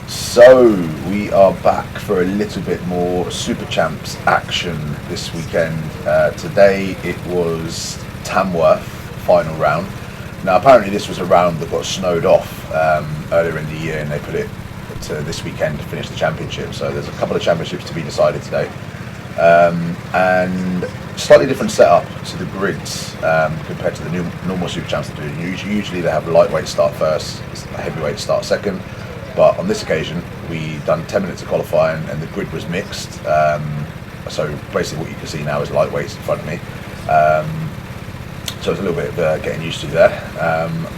So we are back for a little bit more Super Champs action this weekend. Today it was Tamworth final round. Now apparently this was a round that got snowed off earlier in the year, and they put it to this weekend to finish the championship. So there's a couple of championships to be decided today, and slightly different setup to the grids compared to the normal Super Champs that do. Usually they have lightweight start first, heavyweight start second. But on this occasion, we done 10 minutes of qualifying, and the grid was mixed. So basically, what you can see now is lightweights in front of me. So it's a little bit of getting used to there.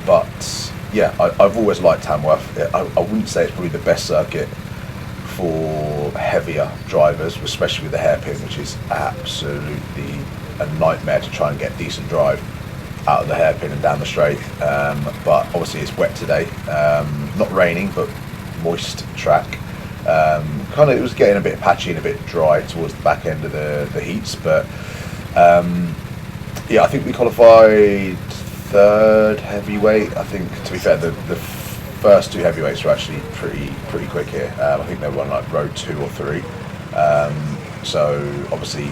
But yeah, I've always liked Tamworth. I wouldn't say it's probably the best circuit for heavier drivers, especially with the hairpin, which is absolutely a nightmare to try and get decent drive out of the hairpin and down the straight. But obviously it's wet today, not raining but moist track. It was getting a bit patchy and a bit dry towards the back end of the heats, but yeah, I think we qualified third heavyweight. I think, to be fair, the first two heavyweights were actually pretty quick here. I think they were on like row 2 or 3. So obviously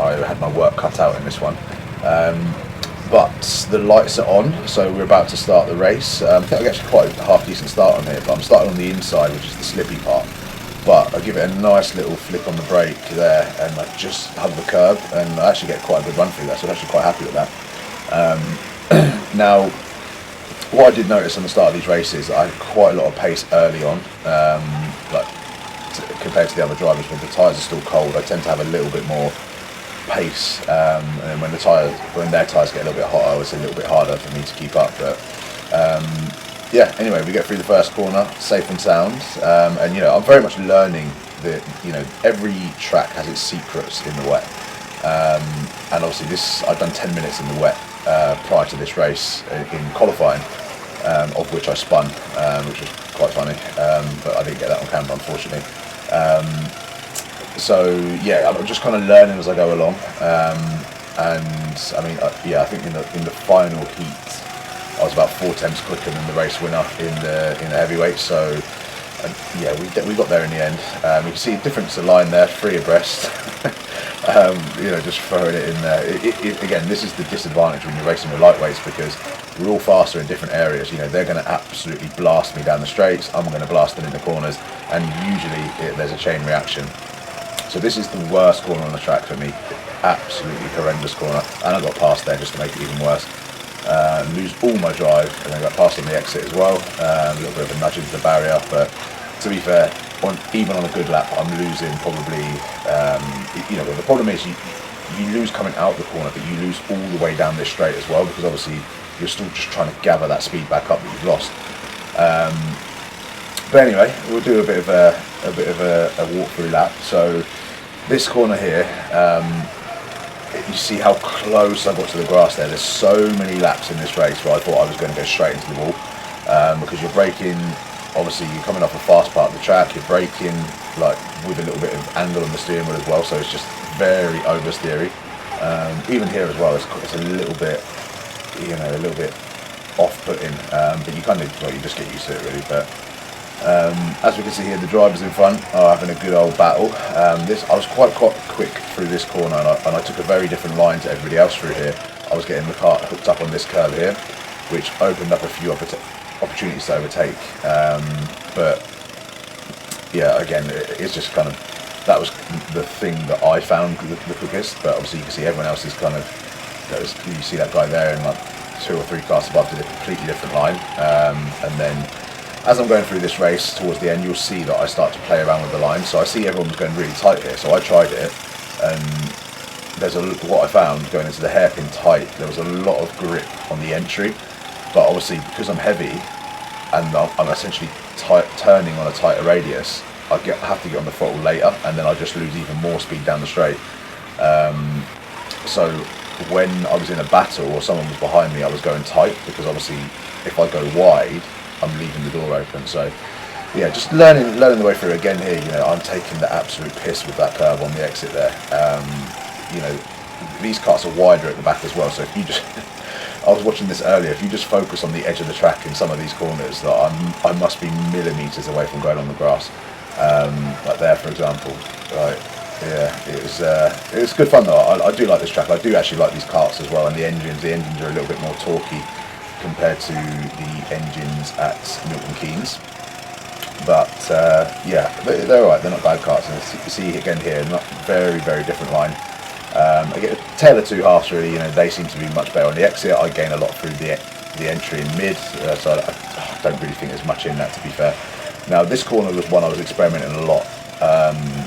I had my work cut out in this one. But the lights are on, so we're about to start the race. I think I get actually quite a half decent start on here, but I'm starting on the inside, which is the slippy part. But I give it a nice little flick on the brake there, and I just hug the curb, and I actually get quite a good run through that, so I'm actually quite happy with that. Now, what I did notice on the start of these races, I had quite a lot of pace early on, compared to the other drivers. When the tyres are still cold, I tend to have a little bit more pace, and then when their tyres get a little bit hotter, it's a little bit harder for me to keep up. But yeah, anyway, we get through the first corner safe and sound, and I'm very much learning that every track has its secrets in the wet, and obviously I've done 10 minutes in the wet prior to this race in qualifying, of which I spun, which was quite funny, but I didn't get that on camera, unfortunately. So yeah, I'm just kind of learning as I go along, and I mean, yeah, I think in the final heat, I was about 4 tenths quicker than the race winner in the heavyweight. So yeah, we got there in the end. You can see a difference of line there, 3 abreast. Just throwing it in there. Again, this is the disadvantage when you're racing with lightweights, because we're all faster in different areas. They're going to absolutely blast me down the straights. I'm going to blast them in the corners, and usually there's a chain reaction. So this is the worst corner on the track for me, absolutely horrendous corner, and I got past there just to make it even worse. Lose all my drive, and then got past on the exit as well. A little bit of a nudge into the barrier, but to be fair, even on a good lap, I'm losing probably. The problem is you lose coming out the corner, but you lose all the way down this straight as well, because obviously you're still just trying to gather that speed back up that you've lost. But anyway, we'll do a bit of a walk-through lap. So this corner here, you see how close I got to the grass there. There's so many laps in this race where I thought I was going to go straight into the wall, because you're braking. Obviously, you're coming off a fast part of the track. You're braking like with a little bit of angle on the steering wheel as well, so it's just very oversteery. Even here as well, it's a little bit, a little bit off-putting, but you just get used to it really. But as we can see here, the drivers in front are having a good old battle. I was quite quick through this corner, and I took a very different line to everybody else through here. I was getting the car hooked up on this curve here, which opened up a few opportunities to overtake. But yeah, again, it's just kind of, that was the thing that I found the quickest. But obviously you can see everyone else is kind of, you see that guy there in like 2 or 3 cars above did a completely different line, and then as I'm going through this race towards the end, you'll see that I start to play around with the line. So I see everyone's going really tight here, so I tried it, and what I found going into the hairpin tight, there was a lot of grip on the entry, but obviously because I'm heavy and I'm essentially turning on a tighter radius, I have to get on the throttle later, and then I just lose even more speed down the straight. So when I was in a battle or someone was behind me, I was going tight, because obviously if I go wide, I'm leaving the door open. So yeah, just learning the way through. Again here, I'm taking the absolute piss with that curve on the exit there. These carts are wider at the back as well, so if you just I was watching this earlier. If you just focus on the edge of the track in some of these corners, that I must be millimetres away from going on the grass. Like there, for example. Right, yeah, it was good fun though. I do like this track. I do actually like these karts as well, and the engines. The engines are a little bit more torquey compared to the engines at Milton Keynes. But yeah, they're alright. They're not bad karts. And you see again here, not very different line. I get a tale of two halves really. You know, they seem to be much better on the exit. I gain a lot through the entry and mid, so I don't really think there's much in that, to be fair. Now this corner was one I was experimenting a lot,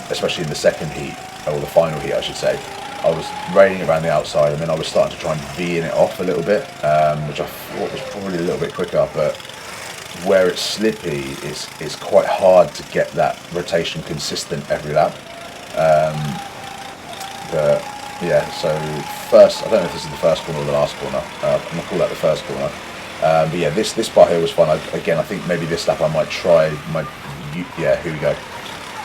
especially in the second heat, or the final heat I should say. I was raining around the outside, and then I was starting to try and V-in it off a little bit, which I thought was probably a little bit quicker, but where it's slippy, it's quite hard to get that rotation consistent every lap. But yeah, so first, I don't know if this is the first corner or the last corner. I'm gonna call that the first corner. But yeah, this part here was fun. Again, I think maybe this lap I might try yeah, here we go.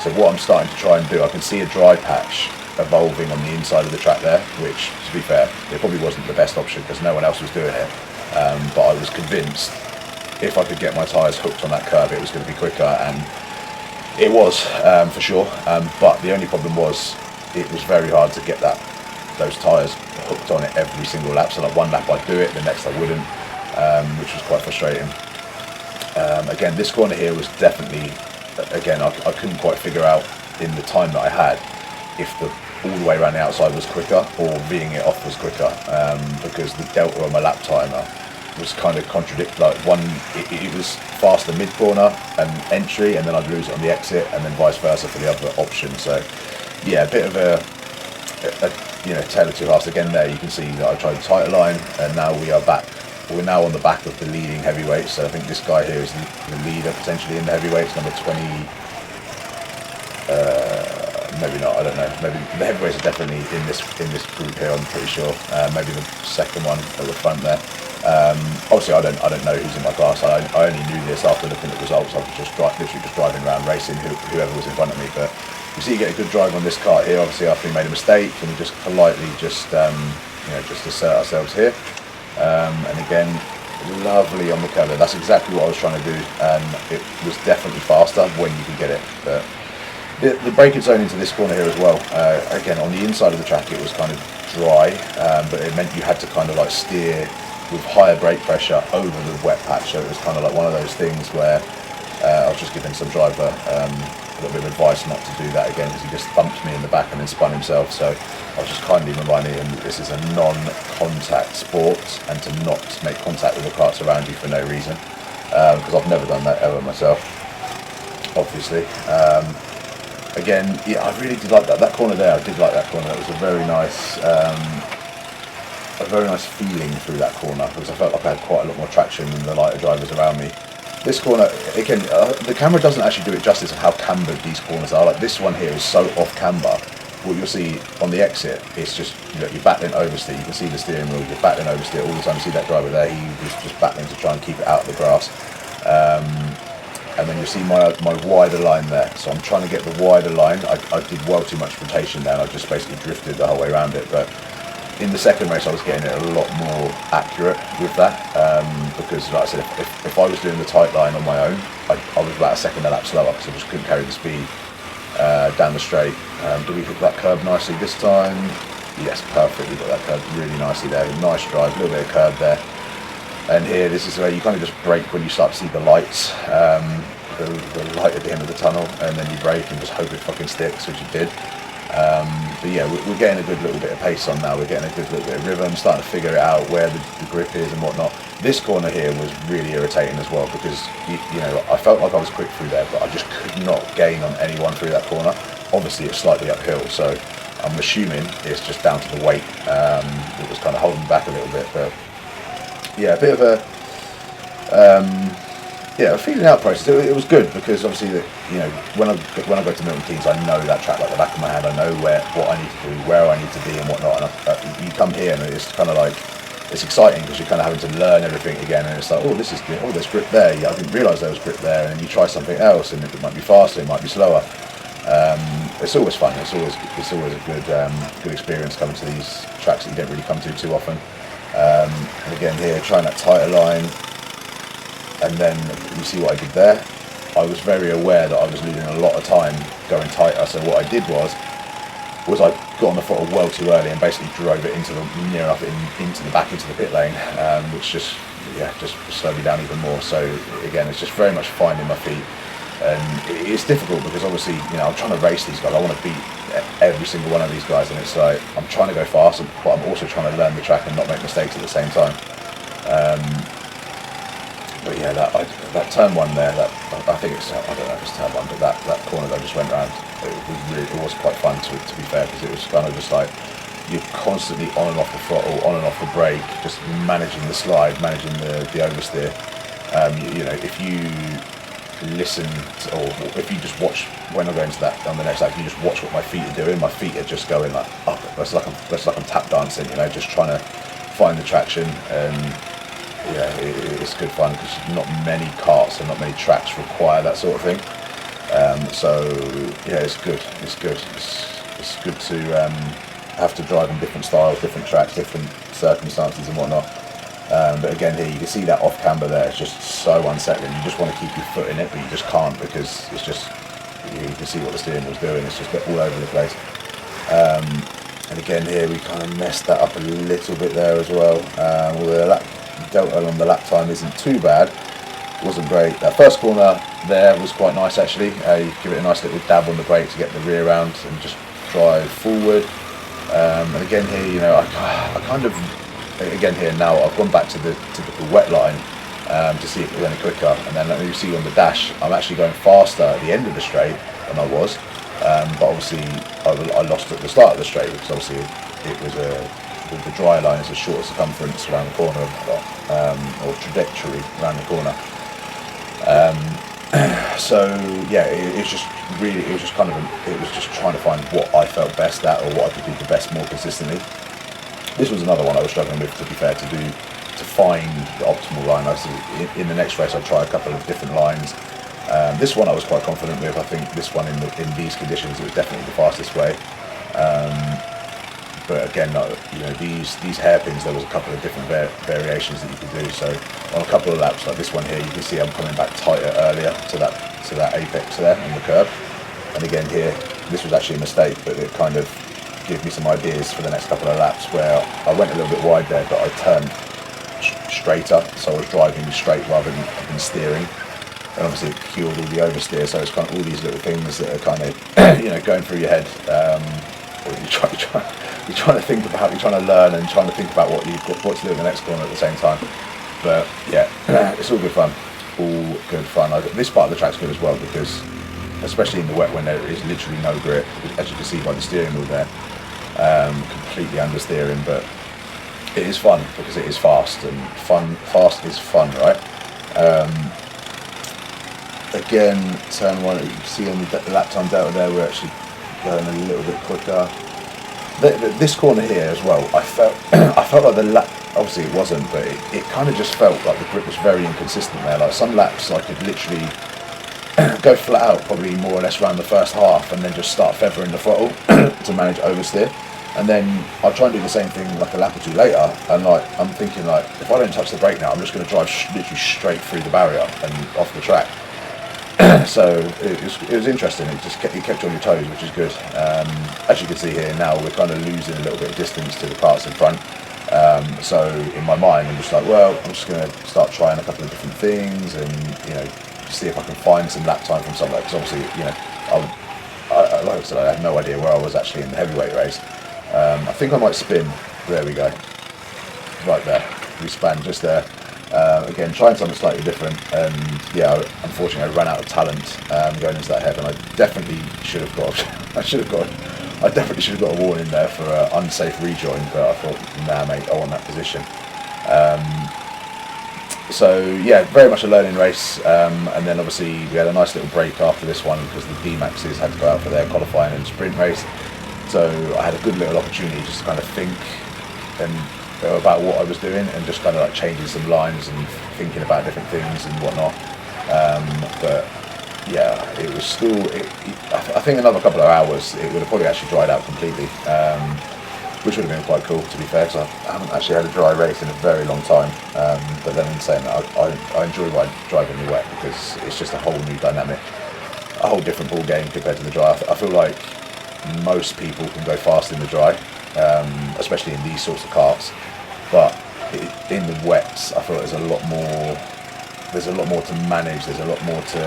So what I'm starting to try and do, I can see a dry patch evolving on the inside of the track there, which, to be fair, it probably wasn't the best option because no one else was doing it. But I was convinced if I could get my tyres hooked on that curve, it was going to be quicker, and it was for sure. But the only problem was it was very hard to get those tyres hooked on it every single lap. So like one lap I'd do it, the next I wouldn't, which was quite frustrating. Again, this corner here was definitely, again, I couldn't quite figure out in the time that I had if all the way around the outside was quicker or V-ing it off was quicker, because the delta on my lap timer was kind of like it was faster mid corner and entry, and then I'd lose it on the exit, and then vice versa for the other option. So yeah, a bit of a tale of two halves again. There you can see that I tried tighter line, and now we're now on the back of the leading heavyweights. So I think this guy here is the leader potentially in the heavyweights, number 20. Maybe not, I don't know. Maybe the heavyweights are definitely in this group here, I'm pretty sure. Maybe the second one at the front there. Obviously I don't know who's in my class. I only knew this after looking at results. I was just literally just driving around racing whoever was in front of me. But you see you get a good drive on this kart here, obviously after we made a mistake, and we just politely just assert ourselves here. And again, lovely on the curve. That's exactly what I was trying to do, and it was definitely faster when you could get it. But the braking zone into this corner here as well, again on the inside of the track it was kind of dry, but it meant you had to kind of like steer with higher brake pressure over the wet patch. So it was kind of like one of those things where I was just giving some driver a little bit of advice not to do that again, because he just bumped me in the back and then spun himself. So I was just kindly reminding him that this is a non-contact sport, and to not make contact with the karts around you for no reason, because I've never done that ever myself, obviously. Again, yeah, I really did like that corner there. I did like that corner. It was a very nice feeling through that corner, because I felt like I had quite a lot more traction than the lighter drivers around me. This corner, again, the camera doesn't actually do it justice of how cambered these corners are. Like this one here is so off camber. What you'll see on the exit, it's just, you're battling oversteer. You can see the steering wheel. You're battling oversteer all the time. You see that driver there. He was just battling to try and keep it out of the grass. And then you see my wider line there. So I'm trying to get the wider line. I did well too much rotation there, and I just basically drifted the whole way around it. But in the second race I was getting it a lot more accurate with that, because like I said, if I was doing the tight line on my own, I was about a second a lap slower, because I just couldn't carry the speed down the straight. Do we hook that curb nicely this time? Yes, perfect. We got that curb really nicely there. Nice drive, a little bit of curb there. And here, this is where you kind of just brake when you start to see the lights, the light at the end of the tunnel, and then you brake and just hope it fucking sticks, which it did. But yeah, we're getting a good little bit of pace on now. We're getting a good little bit of rhythm, starting to figure it out where the grip is and whatnot. This corner here was really irritating as well, because you know, I felt like I was quick through there, but I just could not gain on anyone through that corner. Obviously it's slightly uphill, so I'm assuming it's just down to the weight that was kind of holding back a little bit. But yeah, a bit of a feeling out process. It was good, because obviously you know, when I go to Milton Keynes, I know that track like the back of my hand. I know what I need to do, where I need to be and whatnot. And you come here and it's kind of like, it's exciting, because you're kind of having to learn everything again, and it's like, oh, this is good. Oh, there's grip there. Yeah, I didn't realise there was grip there. And then you try something else, and it might be faster, it might be slower. It's always fun. It's always a good experience coming to these tracks that you don't really come to too often. And again here, trying that tighter line, and then you see what I did there. I was very aware that I was losing a lot of time going tighter, so what I did was I got on the throttle well too early and basically drove it into near enough into the pit lane, which just slowed me down even more. So again, it's just very much finding my feet, and it's difficult because obviously, you know, I'm trying to race these guys. I want to beat every single one of these guys, and it's like I'm trying to go fast, but I'm also trying to learn the track and not make mistakes at the same time. But yeah, that turn one there, I think it's, I don't know if it's turn one, but that corner that I just went around, it was quite fun to be fair, because it was kind of just like you're constantly on and off the throttle, on and off the brake, just managing the slide, managing the oversteer. You know, if you listen to, or if you just watch when I go into that on the next lap, you just watch what my feet are doing. My feet are just going like up. It's like I'm tap dancing, you know, just trying to find the traction. And yeah, it's good fun because not many karts and not many tracks require that sort of thing. So yeah, it's good. It's good. It's good to have to drive in different styles, different tracks, different circumstances and whatnot. But again, here you can see that off camber there. It's just so unsettling. You just want to keep your foot in it, but you just can't because it's just, you can see what the steering wheel's doing. It's just all over the place. And again, here we kind of messed that up a little bit there as well. Although the delta on the lap time isn't too bad. It wasn't great. That first corner there was quite nice actually. You give it a nice little dab on the brake to get the rear round and just drive forward. And again here, you know, I kind of, again here now, I've gone back to the typical wet line to see if it was any quicker. And then you see on the dash, I'm actually going faster at the end of the straight than I was. But obviously I lost at the start of the straight because obviously it was the dry line is a shorter circumference around the corner, or trajectory around the corner. So yeah, it was just trying to find what I felt best at, or what I could do the best more consistently. This was another one I was struggling with, to be fair, to find the optimal line. I see in the next race I'll try a couple of different lines. This one I was quite confident with. I think this one in these conditions it was definitely the fastest way. But again, you know, these hairpins, there was a couple of different variations that you could do. So on a couple of laps like this one here, you can see I'm coming back tighter earlier to that apex there on the curb. And again here, this was actually a mistake, but it kind of gave me some ideas for the next couple of laps where I went a little bit wide there, but I turned straighter, so I was driving straight rather than steering. And obviously it cured all the oversteer, so it's kind of all these little things that are kind of you know, going through your head. You're trying to think about, you're trying to learn and trying to think about what to do in the next corner at the same time. But yeah, it's all good fun. All good fun. This part of the track's good as well because, especially in the wet when there is literally no grip, as you can see by the steering wheel there, completely understeering. But it is fun because it is fast, and fast is fun, right? Again, turn one, you can see on the lap time delta there, we're actually going a little bit quicker. This corner here as well, I felt like the lap, obviously it wasn't, but it kind of just felt like the grip was very inconsistent there. Like some laps I could literally go flat out probably more or less around the first half and then just start feathering the throttle to manage oversteer. And then I'll try and do the same thing like a lap or two later, and like I'm thinking like, if I don't touch the brake now, I'm just going to drive literally straight through the barrier and off the track. So it was interesting. It kept you on your toes, which is good. As you can see here now, we're kind of losing a little bit of distance to the karts in front. So in my mind, I'm just like, well, I'm just going to start trying a couple of different things, and you know, see if I can find some lap time from somewhere. Because obviously, you know, like I said, I had no idea where I was actually in the heavyweight race. I think I might spin. There we go. Right there. We span just there. Again, trying something slightly different, and yeah, unfortunately I ran out of talent going into that head, and I definitely should have got a warning there for an unsafe rejoin, but I thought, nah mate, I want that position. So yeah, very much a learning race, and then obviously we had a nice little break after this one because the D-Maxes had to go out for their qualifying and sprint race, so I had a good little opportunity just to kind of think about what I was doing and just kind of like changing some lines and thinking about different things and whatnot. But yeah, it was still, I think another couple of hours it would have probably actually dried out completely. which would have been quite cool, to be fair, because I haven't actually had a dry race in a very long time. But then in saying that, I enjoy driving in the wet because it's just a whole new dynamic, a whole different ball game compared to the dry. I feel like most people can go fast in the dry, especially in these sorts of karts, but in the wets, I feel like there's a lot more. There's a lot more to manage. There's a lot more to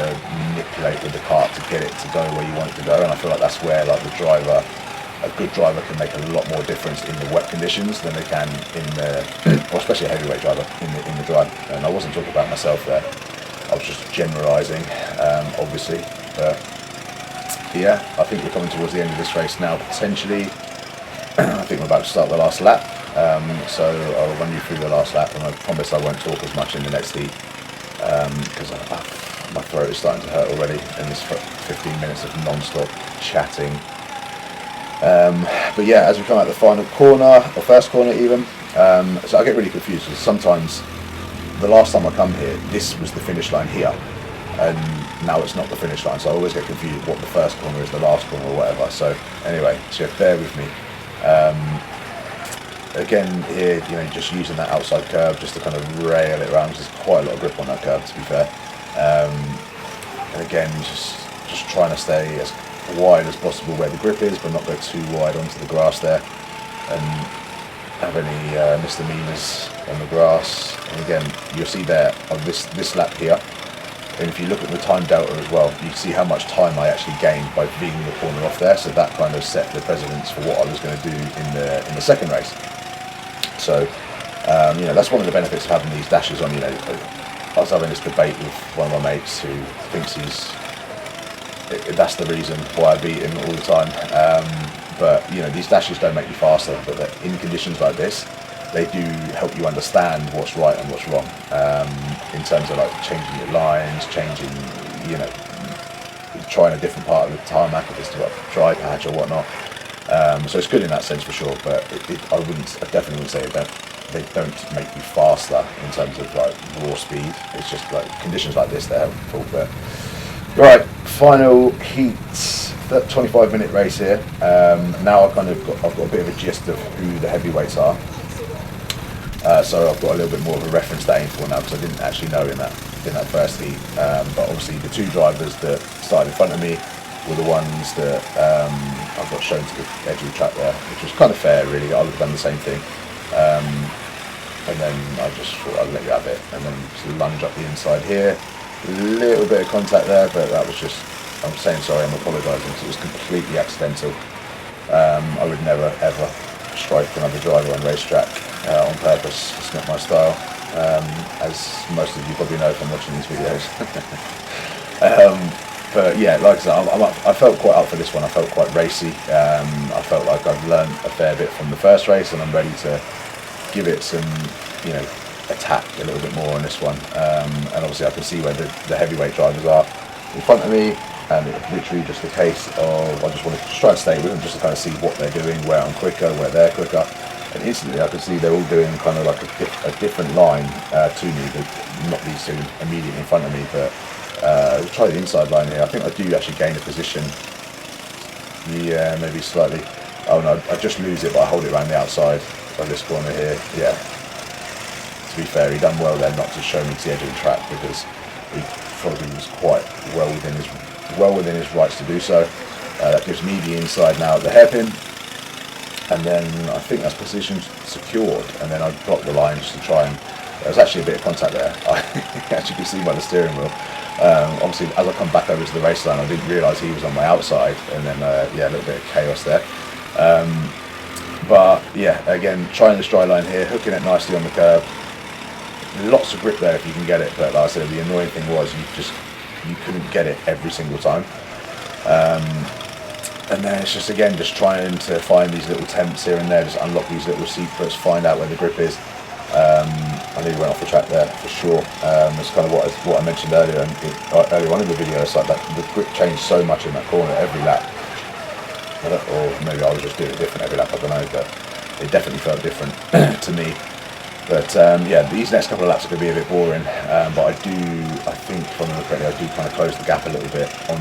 manipulate with the kart to get it to go where you want it to go, and I feel like that's where like a good driver can make a lot more difference in the wet conditions than they can in the, or especially a heavyweight driver in the dry. And I wasn't talking about myself there. I was just generalising, obviously. But yeah, I think we're coming towards the end of this race now, potentially. I think we're about to start the last lap. So I'll run you through the last lap, and I promise I won't talk as much in the next heat. Because my throat is starting to hurt already in this 15 minutes of non-stop chatting. But yeah, as we come out the final corner, or first corner even, so I get really confused because sometimes the last time I come here, this was the finish line here, and now it's not the finish line, so I always get confused what the first corner is, the last corner or whatever. So anyway, so bear with me. Again here, you know, just using that outside curve just to kind of rail it around, because there's quite a lot of grip on that curve, to be fair. And again, just trying to stay as wide as possible where the grip is, but not go too wide onto the grass there, and have any misdemeanors on the grass. And again, you'll see there on this lap here, and if you look at the time delta as well, you can see how much time I actually gained by being the corner off there. So that kind of set the precedence for what I was going to do in the second race. So you know, that's one of the benefits of having these dashes on. You know, I was having this debate with one of my mates who thinks that's the reason why I beat him all the time. But you know, these dashes don't make you faster, but in conditions like this, they do help you understand what's right and what's wrong, in terms of like changing your lines, changing, you know, trying a different part of the tarmac if it's to a dry patch or whatnot. So it's good in that sense for sure, but I definitely wouldn't say they don't make you faster in terms of like raw speed. It's just like conditions like this, they're helpful. But right, final heat, that 25-minute race here. Now I've got a bit of a gist of who the heavyweights are. So I've got a little bit more of a reference to aim for now, because I didn't actually know in that first heat. But obviously the two drivers that started in front of me were the ones that I've got shown to the edge of the track there, which was kind of fair really. I would have done the same thing. And then I just thought I'd let you have it, and then just lunge up the inside here. A little bit of contact there, but that was just, I'm saying sorry, I'm apologising, because it was completely accidental. I would never ever strike another driver on racetrack on purpose. It's not my style, as most of you probably know from watching these videos. But yeah, like I said, I felt quite up for this one. I felt quite racy. I felt like I've learned a fair bit from the first race, and I'm ready to give it some, you know, attack a little bit more on this one. And obviously I can see where the heavyweight drivers are in front of me, and it's literally just a case of I just want to try and stay with them just to kind of see what they're doing, where I'm quicker, where they're quicker. And instantly I can see they're all doing kind of like a different line to me, but not these two immediately in front of me, but try the inside line here. I think I do actually gain a position. Yeah, maybe slightly. Oh no, I just lose it, but I hold it around the outside of this corner here. Yeah. To be fair, he done well there not to show me to the edge of the track, because he probably was quite well within his rights to do so. That gives me the inside now at the hairpin, and then I think that's position secured, and then I drop the line just to try and. There's actually a bit of contact there. As you can see by the steering wheel. Obviously, as I come back over to the race line, I didn't realise he was on my outside, and then yeah, a little bit of chaos there. But yeah, again, trying this dry line here, hooking it nicely on the curb. Lots of grip there if you can get it, but like I said, the annoying thing was you couldn't get it every single time. And then it's just again just trying to find these little temps here and there, just unlock these little secrets, find out where the grip is. I nearly went off the track there for sure. It's kind of what I mentioned earlier on in the video. It's like that the grip changed so much in that corner every lap. Or maybe I was just doing it different every lap, I don't know, but it definitely felt different to me. But yeah, these next couple of laps are going to be a bit boring, but I think if I remember correctly, I do kind of close the gap a little bit on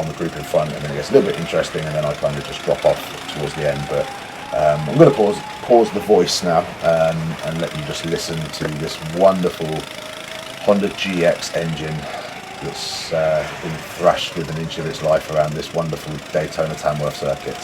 the group in front, and then it gets a little bit interesting, and then I kind of just drop off towards the end. But I'm going to pause the voice now and let you just listen to this wonderful Honda GX engine that's been thrashed with an inch of its life around this wonderful Daytona Tamworth circuit.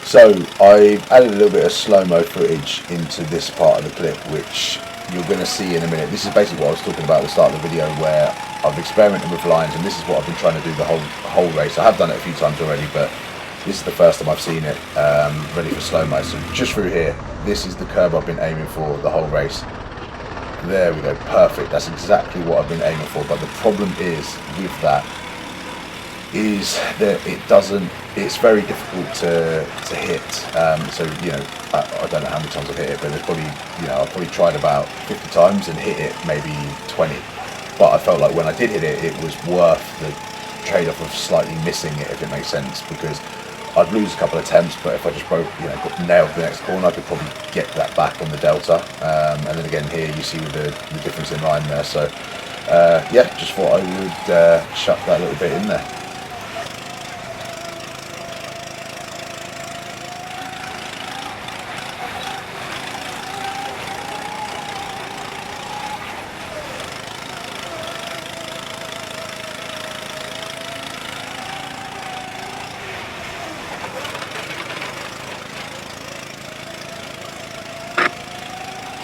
So I've added a little bit of slow-mo footage into this part of the clip, which you're going to see in a minute. This is basically what I was talking about at the start of the video, where I've experimented with lines, and this is what I've been trying to do the whole race. I have done it a few times already, but this is the first time I've seen it ready for slow-mo. So just through here, this is the curve I've been aiming for the whole race. There we go, perfect. That's exactly what I've been aiming for. But the problem is with that is that it's very difficult to hit. So I don't know how many times I've hit it, but there's probably I've probably tried about 50 times and hit it maybe 20. But I felt like when I did hit it, it was worth the trade-off of slightly missing it, if it makes sense, because I'd lose a couple of attempts, but if I just nailed the next corner, I could probably get that back on the delta. And then again here you see with the difference in line there. So yeah, just thought I would chuck that little bit in there.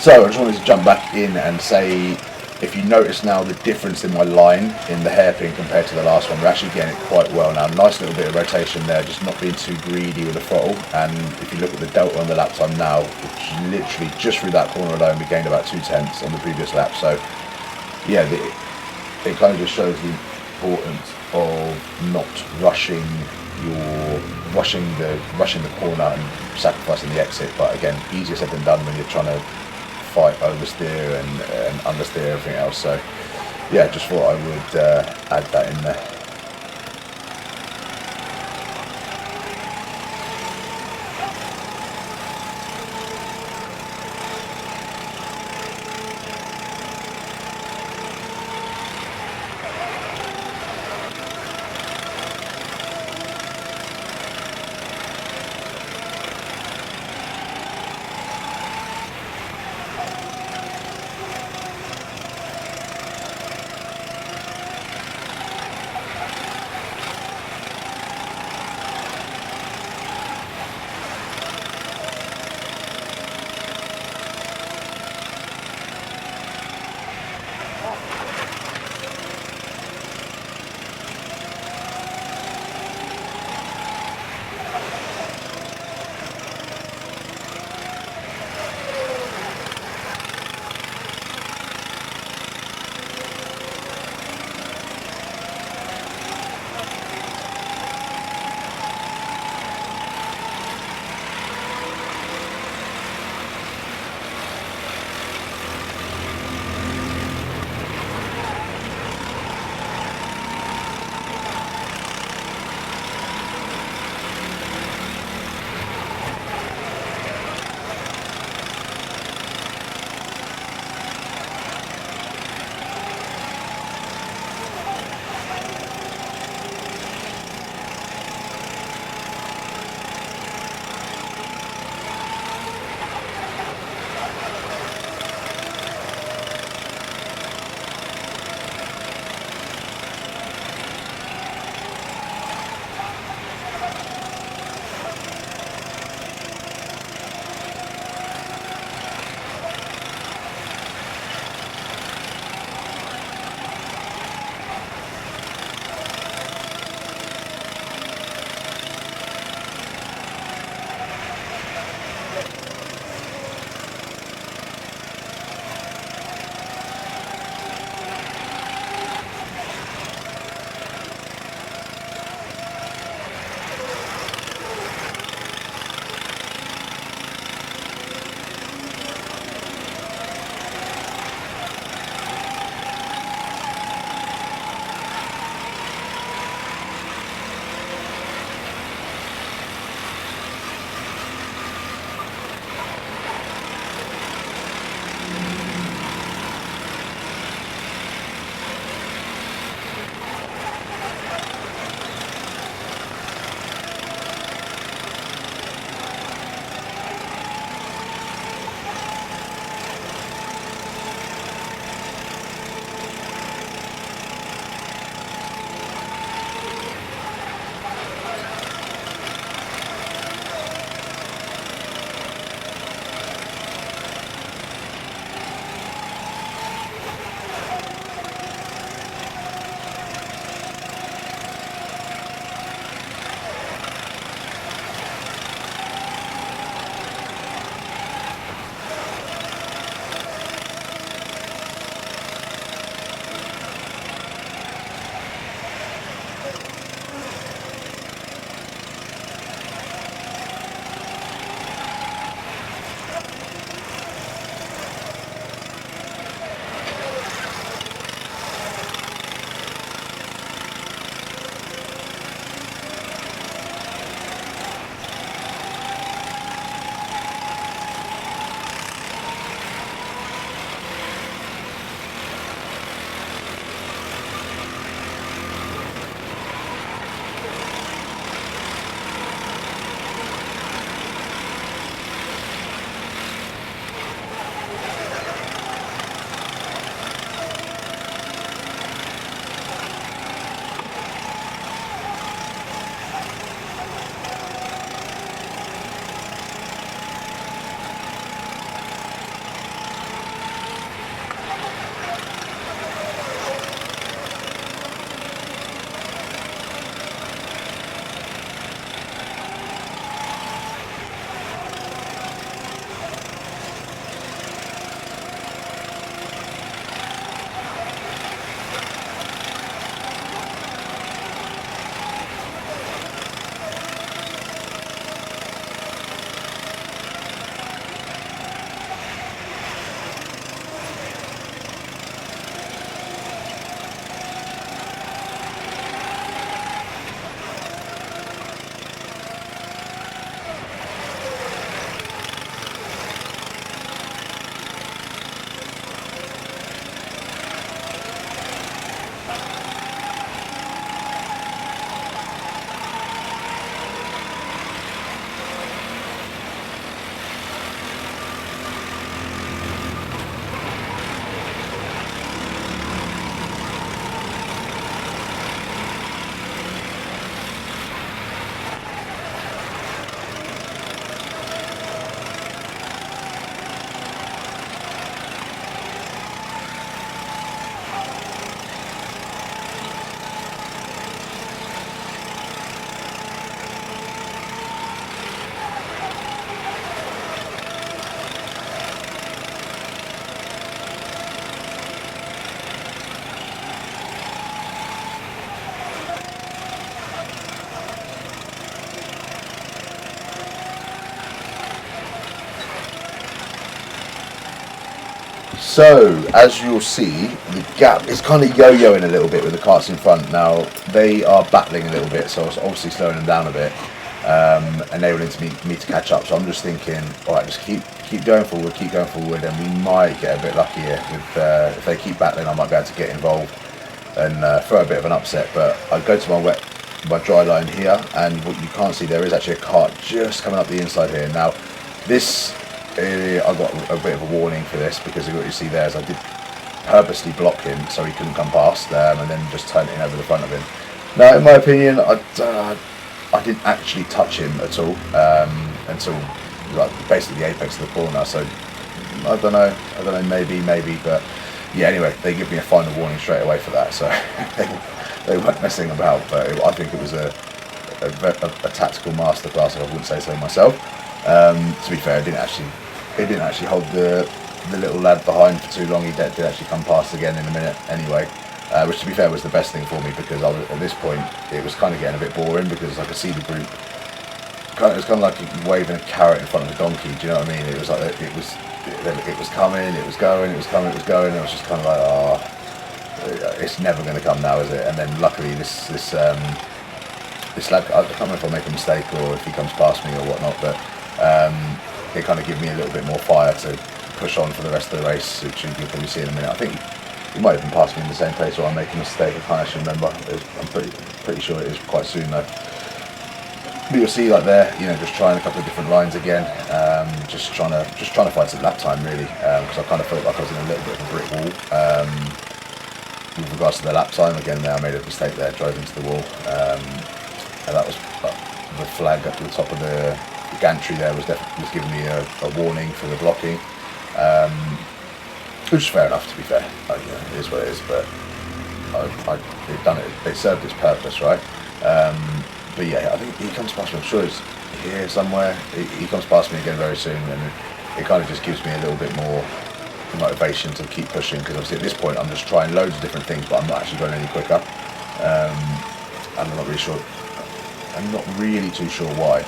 So I just wanted to jump back in and say, if you notice now the difference in my line in the hairpin compared to the last one, we're actually getting it quite well now. Nice little bit of rotation there, just not being too greedy with the throttle. And if you look at the delta on the lap time now, which literally just through that corner alone, we gained about 2/10 on the previous lap. So yeah, it kind of just shows the importance of not rushing the corner and sacrificing the exit. But again, easier said than done when you're trying to fight oversteer and understeer everything else. So yeah, just thought I would add that in there. So, as you'll see, the gap is kind of yo-yoing a little bit with the karts in front. Now, they are battling a little bit, so it's obviously slowing them down a bit, enabling me to catch up. So I'm just thinking, all right, just keep going forward, and we might get a bit lucky here. If they keep battling, I might be able to get involved and throw a bit of an upset. But I go to my dry line here, and what you can't see, there is actually a kart just coming up the inside here. Now, this... I got a bit of a warning for this, because what you see there is I did purposely block him so he couldn't come past, and then just turn it in over the front of him. Now, in my opinion, I didn't actually touch him at all until like basically the apex of the corner. So I don't know, maybe, but yeah. Anyway, they give me a final warning straight away for that, so they weren't messing about. But I think it was a tactical masterclass, if I wouldn't say so myself. To be fair, it didn't actually hold the little lad behind for too long. He did actually come past again in a minute anyway, which, to be fair, was the best thing for me, because at this point it was kind of getting a bit boring, because I could see the group. It was kind of like waving a carrot in front of a donkey. Do you know what I mean? It was like it was coming, it was going, it was coming, it was going. And it was just kind of like, oh, it's never going to come now, is it? And then luckily this lad, I can't remember if I make a mistake or if he comes past me or whatnot, but it kind of gave me a little bit more fire to push on for the rest of the race, which you can probably see in a minute. I think he might have been passing me in the same place, or I make a mistake. I can't actually remember. I'm pretty sure it is quite soon though. But you'll see, like there, just trying a couple of different lines again, just trying to find some lap time really, because I kind of felt like I was in a little bit of a brick wall with regards to the lap time. Again, there I made a mistake there, drove into the wall, and that was the flag up to the top of the gantry there was giving me a warning for the blocking, which is fair enough, to be fair. It is what it is, but it served its purpose, right? But yeah, I think he comes past me. I'm sure it's here somewhere. He comes past me again very soon, and it kind of just gives me a little bit more motivation to keep pushing, because obviously at this point I'm just trying loads of different things, but I'm not actually going any quicker. I'm not really sure. I'm not really too sure why,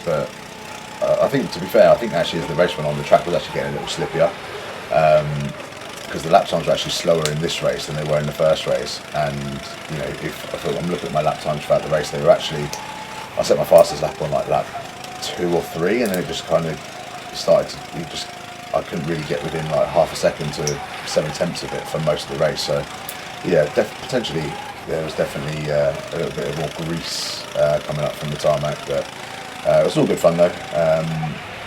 but I think, to be fair, actually as the race went on, the track was actually getting a little slippier, because the lap times were actually slower in this race than they were in the first race. And if I'm looking at my lap times throughout the race, they were actually, I set my fastest lap on like lap 2 or 3, and then it just kind of started to, I couldn't really get within like half a second to 7/10 of it for most of the race. So yeah, potentially there was definitely a little bit of more grease coming up from the tarmac, but it was all good fun though.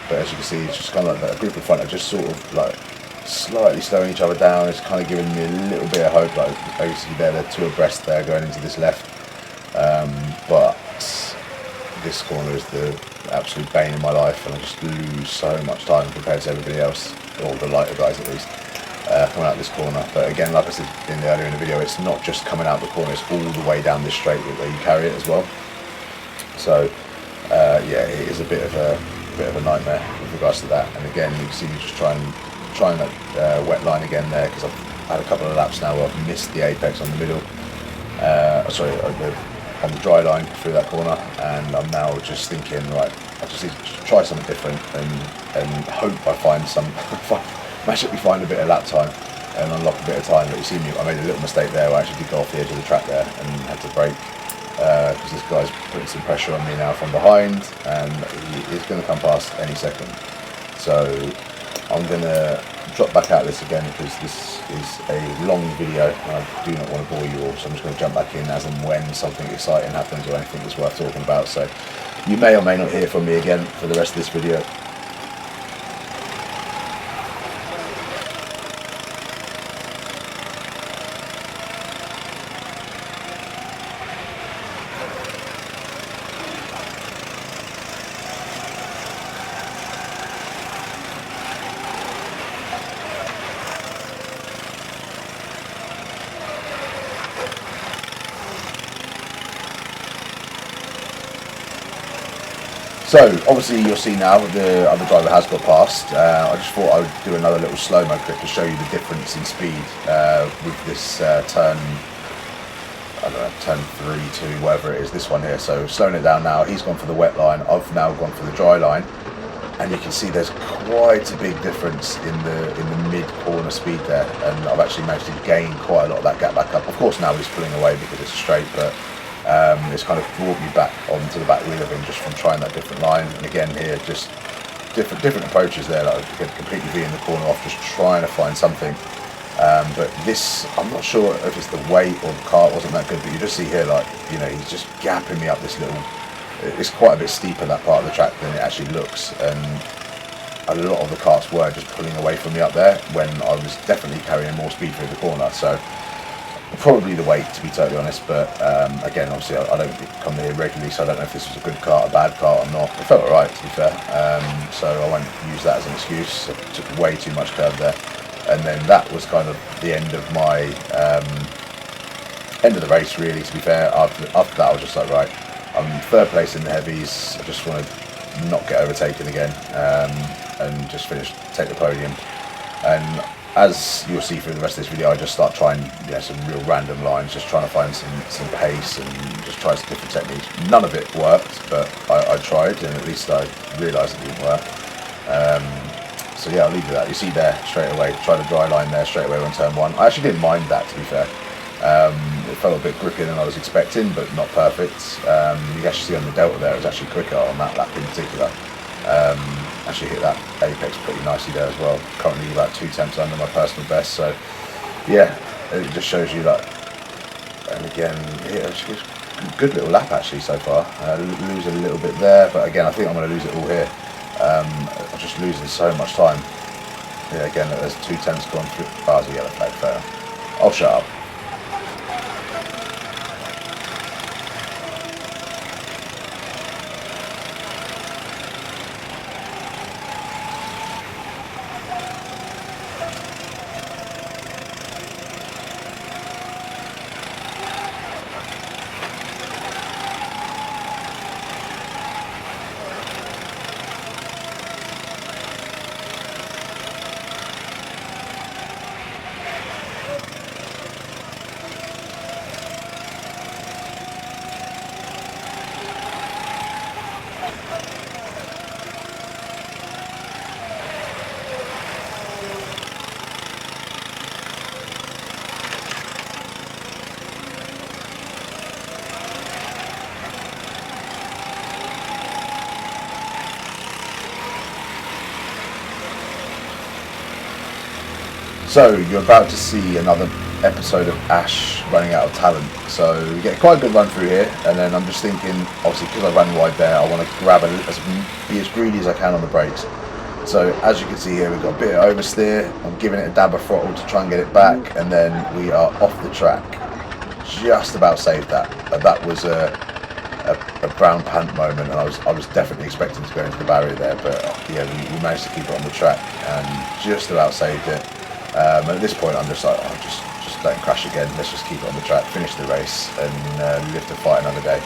But as you can see, it's just kind of like a group in front are just sort of like slightly slowing each other down. It's kind of giving me a little bit of hope. Like basically they're 2 abreast there going into this left, but this corner is the absolute bane in my life, and I just lose so much time compared to everybody else, or the lighter guys at least, coming out this corner. But again, like I said earlier in the video, it's not just coming out the corner, it's all the way down this straight where you carry it as well. So yeah, it is a bit of a nightmare with regards to that. And again, you can see me just trying that wet line again there, because I've had a couple of laps now where I've missed the apex on the middle, on the dry line through that corner, and I'm now just thinking, right, I just need to try something different and hope I find magically find a bit of lap time and unlock a bit of time. But you see me, I made a little mistake there where I actually did go off the edge of the track there and had to brake, because this guy's putting some pressure on me now from behind, and he is going to come past any second. So I'm going to drop back out of this again, because this is a long video and I do not want to bore you all, so I'm just going to jump back in as and when something exciting happens or anything that's worth talking about. So you may or may not hear from me again for the rest of this video. So obviously you'll see now the other driver has got past. I just thought I would do another little slow-mo clip to show you the difference in speed with this turn, I don't know, turn 3, 2, whatever it is, this one here. So slowing it down now, he's gone for the wet line, I've now gone for the dry line. and you can see there's quite a big difference in the mid corner speed there, and I've actually managed to gain quite a lot of that gap back up. Of course now he's pulling away because it's straight, but it's kind of brought me back onto the back wheel of him just from trying that different line. And again here, just different approaches there, like I could completely be in the corner off, just trying to find something. But this, I'm not sure if it's the weight or the kart wasn't that good, but you just see here, like, you know, he's just gapping me up this little, it's quite a bit steeper that part of the track than it actually looks, and a lot of the karts were just pulling away from me up there when I was definitely carrying more speed through the corner. So probably the weight, to be totally honest, but again, obviously I don't come here regularly, so I don't know if this was a good kart, a bad kart or not. It felt alright, to be fair, so I won't use that as an excuse. I took way too much curve there, and then that was kind of the end of my end of the race, really, to be fair. After that I was just like, right, I'm third place in the heavies, I just want to not get overtaken again, and just take the podium. And as you'll see through the rest of this video, I just start trying, you know, some real random lines, just trying to find some pace and just try some different techniques. None of it worked, but I tried, and at least I realised it didn't work. So yeah, I'll leave you that. You see there straight away, try the dry line there straight away on turn one. I actually didn't mind that, to be fair. It felt a bit grippier than I was expecting, but not perfect. You actually see on the Delta there, it was actually quicker on that lap in particular. Actually hit that apex pretty nicely there as well. Currently about 2 tenths under my personal best, so yeah, it just shows you that. And again, yeah, it's a good little lap actually so far. Lose a little bit there, but again, I think I'm going to lose it all here. I'm just losing so much time. Yeah, again, there's 2 tenths gone through. Oh, there's a yellow flag, fair. I'll shut up. So you're about to see another episode of Ash running out of talent. So we get quite a good run through here, and then I'm just thinking, obviously because I ran wide there, I want to be as greedy as I can on the brakes. So as you can see here, we've got a bit of oversteer. I'm giving it a dab of throttle to try and get it back, and then we are off the track. Just about saved that. That was a brown pant moment, and I was definitely expecting to go into the barrier there, but yeah, we managed to keep it on the track and just about saved it. At this point, I'm just like, oh, just don't crash again. Let's just keep it on the track, finish the race, and live to fight another day.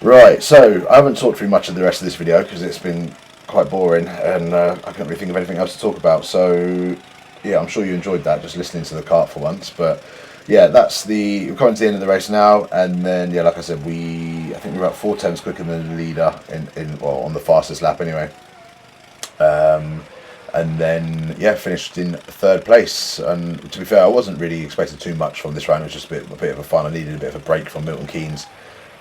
Right, so I haven't talked through much of the rest of this video because it's been quite boring and I can't really think of anything else to talk about. So yeah, I'm sure you enjoyed that, just listening to the kart for once. But yeah, we're coming to the end of the race now, and then yeah, like I said, I think we're about 4 tenths quicker than the leader well, on the fastest lap anyway. And then yeah, finished in third place. And to be fair, I wasn't really expecting too much from this round. It was just a bit of a fun. I needed a bit of a break from Milton Keynes,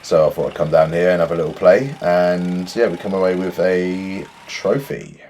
so I thought I'd come down here and have a little play. And yeah, we come away with a trophy.